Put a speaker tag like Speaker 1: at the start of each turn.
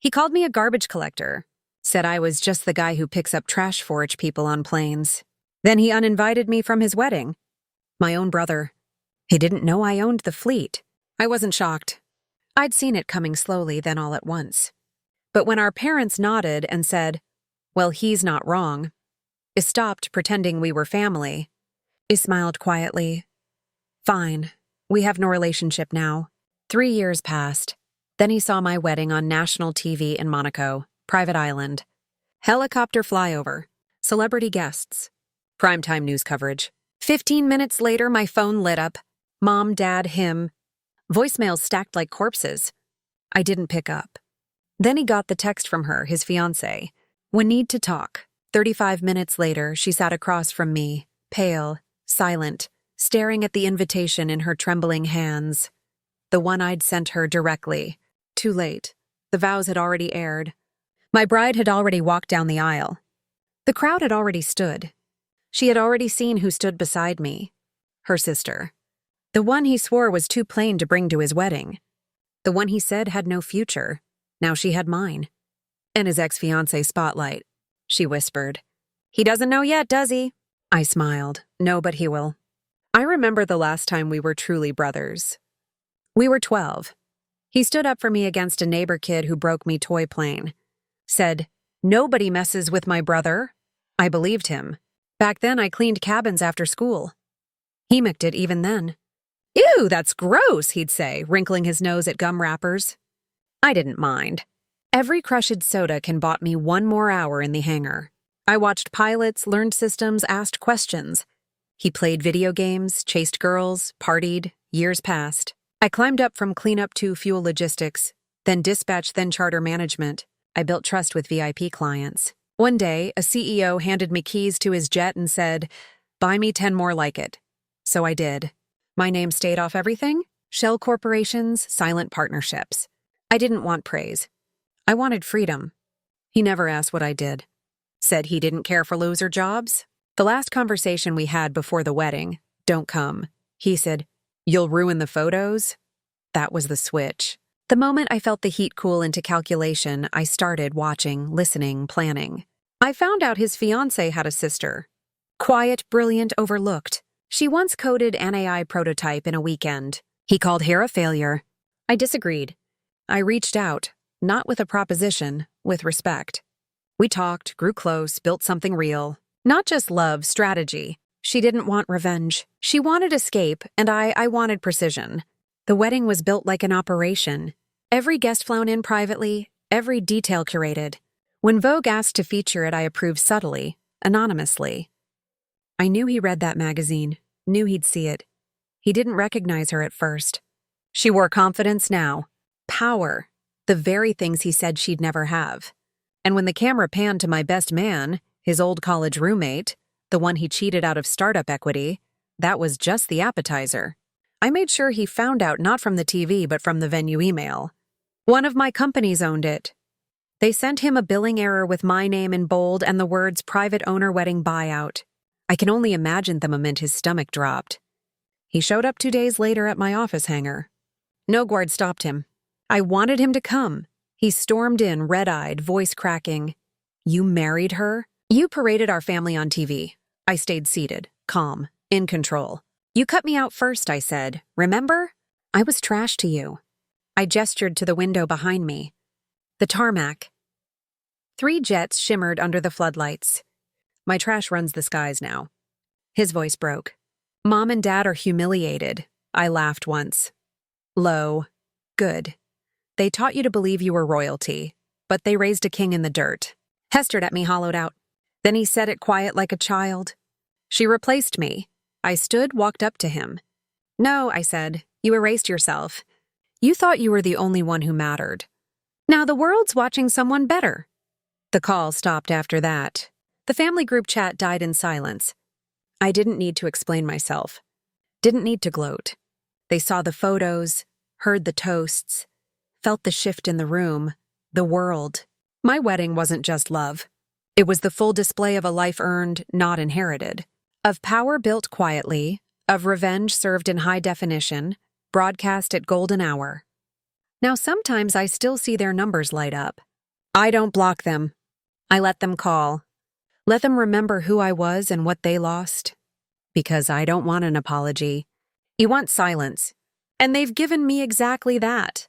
Speaker 1: He called me a garbage collector, said I was just the guy who picks up trash for rich people on planes. Then he uninvited me from his wedding. My own brother. He didn't know I owned the fleet. I wasn't shocked. I'd seen it coming slowly, then all at once. But when our parents nodded and said, "Well, he's not wrong," I stopped pretending we were family. I smiled quietly. Fine, we have no relationship now. 3 years passed. Then he saw my wedding on national TV in Monaco, private island. Helicopter flyover, celebrity guests, primetime news coverage. 15 minutes later, my phone lit up. Mom, Dad, him. Voicemails stacked like corpses. I didn't pick up. Then he got the text from her, his fiancée. "We need to talk." 35 minutes later, she sat across from me, pale, silent, staring at the invitation in her trembling hands. The one I'd sent her directly. Too late. The vows had already aired. My bride had already walked down the aisle. The crowd had already stood. She had already seen who stood beside me. Her sister. The one he swore was too plain to bring to his wedding. The one he said had no future. Now she had mine. And his ex-fiancé spotlight. She whispered. "He doesn't know yet, does he?" I smiled. "No, but he will." I remember the last time we were truly brothers. We were 12. He stood up for me against a neighbor kid who broke me toy plane. Said, "Nobody messes with my brother." I believed him. Back then, I cleaned cabins after school. He mimicked it even then. "Ew, that's gross," he'd say, wrinkling his nose at gum wrappers. I didn't mind. Every crushed soda can bought me 1 more hour in the hangar. I watched pilots, learned systems, asked questions. He played video games, chased girls, partied. Years passed. I climbed up from cleanup to fuel logistics, then dispatch, then charter management. I built trust with VIP clients. One day, a CEO handed me keys to his jet and said, "Buy me 10 more like it." So I did. My name stayed off everything. Shell corporations, silent partnerships. I didn't want praise. I wanted freedom. He never asked what I did. Said he didn't care for loser jobs. The last conversation we had before the wedding, "Don't come." He said, "You'll ruin the photos." That was the switch. The moment I felt the heat cool into calculation, I started watching, listening, planning. I found out his fiancée had a sister. Quiet, brilliant, overlooked. She once coded an AI prototype in a weekend. He called her a failure. I disagreed. I reached out, not with a proposition, with respect. We talked, grew close, built something real. Not just love, strategy. She didn't want revenge. She wanted escape, and I wanted precision. The wedding was built like an operation. Every guest flown in privately, every detail curated. When Vogue asked to feature it, I approved subtly, anonymously. I knew he read that magazine, knew he'd see it. He didn't recognize her at first. She wore confidence now. Power. The very things he said she'd never have. And when the camera panned to my best man, his old college roommate, the one he cheated out of startup equity, that was just the appetizer. I made sure he found out not from the TV but from the venue email. One of my companies owned it. They sent him a billing error with my name in bold and the words "private owner wedding buyout." I can only imagine the moment his stomach dropped. He showed up 2 days later at my office hangar. No guard stopped him. I wanted him to come. He stormed in, red-eyed, voice cracking. "You married her? You paraded our family on TV." I stayed seated, calm, in control. "You cut me out first," I said. "Remember? I was trash to you." I gestured to the window behind me. The tarmac. 3 jets shimmered under the floodlights. "My trash runs the skies now." His voice broke. "Mom and Dad are humiliated." I laughed once. Low. "Good. They taught you to believe you were royalty, but they raised a king in the dirt." Hestered at me, hollowed out. Then he said it quiet like a child. "She replaced me." I stood, walked up to him. "No," I said. "You erased yourself. You thought you were the only one who mattered. Now the world's watching someone better." The call stopped after that. The family group chat died in silence. I didn't need to explain myself. Didn't need to gloat. They saw the photos, heard the toasts, felt the shift in the room, the world. My wedding wasn't just love. It was the full display of a life earned, not inherited. Of power built quietly, of revenge served in high definition, broadcast at golden hour. Now sometimes I still see their numbers light up. I don't block them. I let them call. Let them remember who I was and what they lost. Because I don't want an apology. You want silence. And they've given me exactly that.